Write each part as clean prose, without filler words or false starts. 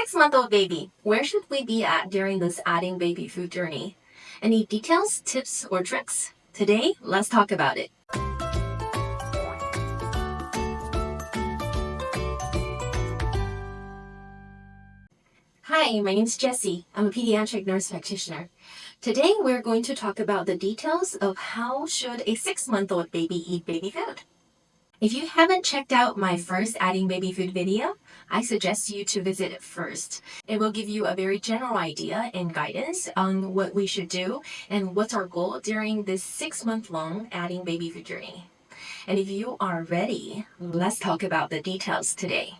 6-month-old baby, where should we be at during this adding baby food journey? Any details, tips, or tricks? Today, let's talk about it. Hi, my name is Jessie. I'm a pediatric nurse practitioner. Today, we're going to talk about the details of how should a 6-month-old baby eat baby food. If you haven't checked out my first adding baby food video, I suggest you to visit it first. It will give you a very general idea and guidance on what we should do and what's our goal during this 6-month-long adding baby food journey. And if you are ready, let's talk about the details today.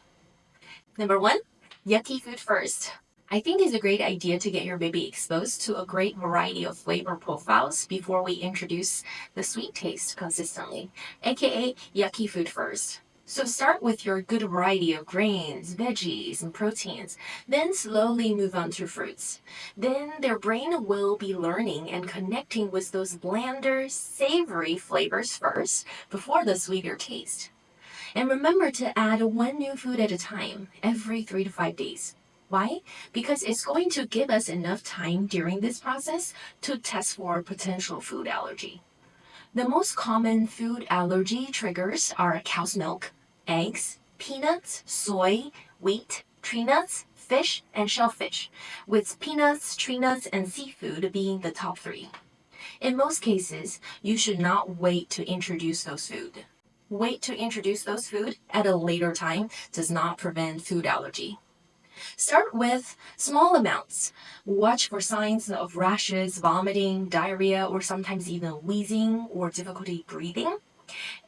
Number 1, yucky food first. I think it's a great idea to get your baby exposed to a great variety of flavor profiles before we introduce the sweet taste consistently, aka yucky food first. So start with your good variety of grains, veggies, and proteins, then slowly move on to fruits. Then their brain will be learning and connecting with those blander, savory flavors first before the sweeter taste. And remember to add one new food at a time every 3 to 5 days. Why? Because it's going to give us enough time during this process to test for potential food allergy. The most common food allergy triggers are cow's milk, eggs, peanuts, soy, wheat, tree nuts, fish, and shellfish, with peanuts, tree nuts, and seafood being the top 3. In most cases, you should not wait to introduce those food. Wait to introduce those food at a later time does not prevent food allergy. Start with small amounts. Watch for signs of rashes, vomiting, diarrhea, or sometimes even wheezing or difficulty breathing.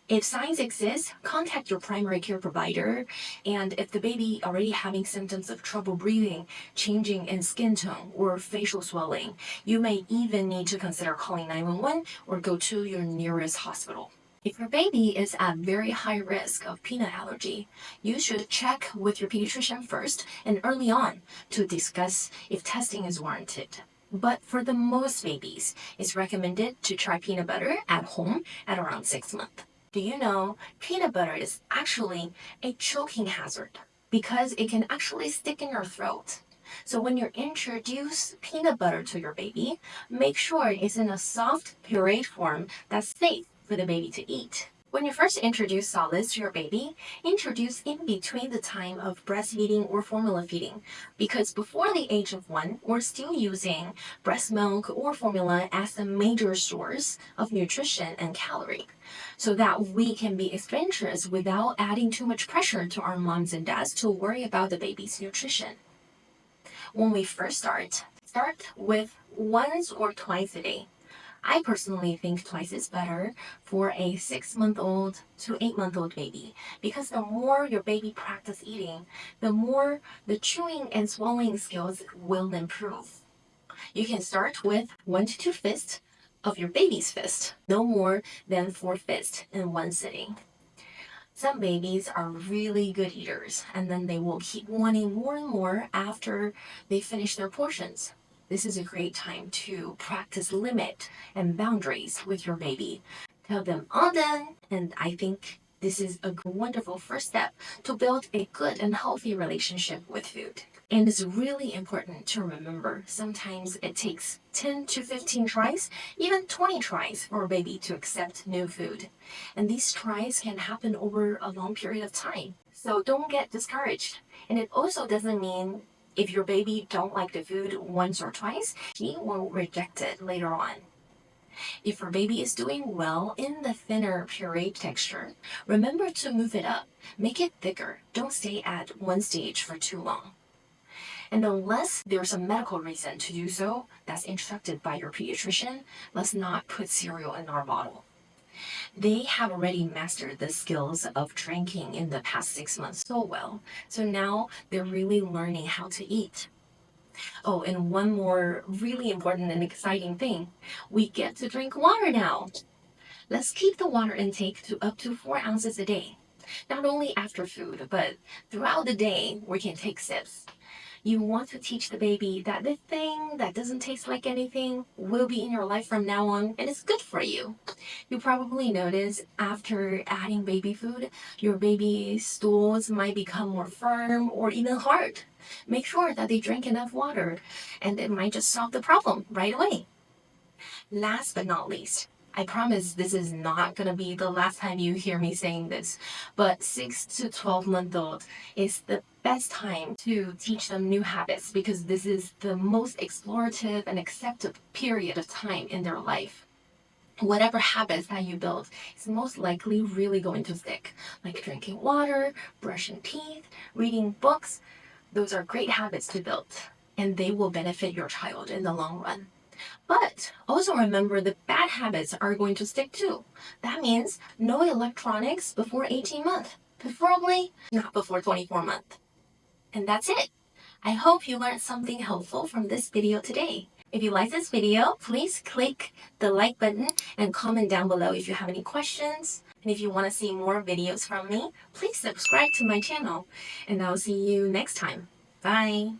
If signs exist, contact your primary care provider. And if the baby already having symptoms of trouble breathing, changing in skin tone, or facial swelling, you may even need to consider calling 911 or go to your nearest hospital. If your baby is at very high risk of peanut allergy, you should check with your pediatrician first and early on to discuss if testing is warranted. But for the most babies, it's recommended to try peanut butter at home at around 6 months. Do you know peanut butter is actually a choking hazard because it can actually stick in your throat? So when you introduce peanut butter to your baby, make sure it's in a soft pureed form that's safe for the baby to eat. When you first introduce solids to your baby, introduce in between the time of breastfeeding or formula feeding, because before the age of 1, we're still using breast milk or formula as the major source of nutrition and calorie, so that we can be adventurous without adding too much pressure to our moms and dads to worry about the baby's nutrition. When we first start with once or twice a day. I personally think twice is better for a 6-month-old to 8-month-old baby, because the more your baby practice eating, the more the chewing and swallowing skills will improve. You can start with 1 to 2 fists of your baby's fist, no more than 4 fists in one sitting. Some babies are really good eaters, and then they will keep wanting more and more after they finish their portions. This is a great time to practice limit and boundaries with your baby. Tell them all done, and I think this is a wonderful first step to build a good and healthy relationship with food. And it's really important to remember sometimes it takes 10 to 15 tries, even 20 tries for a baby to accept new food. And these tries can happen over a long period of time. So don't get discouraged. And it also doesn't mean if your baby don't like the food once or twice, he will reject it later on. If your baby is doing well in the thinner puree texture, remember to move it up. Make it thicker. Don't stay at one stage for too long. And unless there's a medical reason to do so that's instructed by your pediatrician, let's not put cereal in our bottle. They have already mastered the skills of drinking in the past 6 months so well, so now they're really learning how to eat. Oh, and one more really important and exciting thing, we get to drink water now. Let's keep the water intake to up to 4 ounces a day. Not only after food, but throughout the day, we can take sips. You want to teach the baby that the thing that doesn't taste like anything will be in your life from now on and it's good for you. You probably notice after adding baby food, your baby's stools might become more firm or even hard. Make sure that they drink enough water and it might just solve the problem right away. Last but not least, I promise this is not going to be the last time you hear me saying this, but 6 to 12-month-old is the best time to teach them new habits because this is the most explorative and accepted period of time in their life. Whatever habits that you build is most likely really going to stick, like drinking water, brushing teeth, reading books. Those are great habits to build, and they will benefit your child in the long run. But also remember the bad habits are going to stick too. That means no electronics before 18 months, preferably not before 24 months. And that's it. I hope you learned something helpful from this video today. If you like this video, please click the like button and comment down below if you have any questions. And if you want to see more videos from me, please subscribe to my channel. And I'll see you next time. Bye.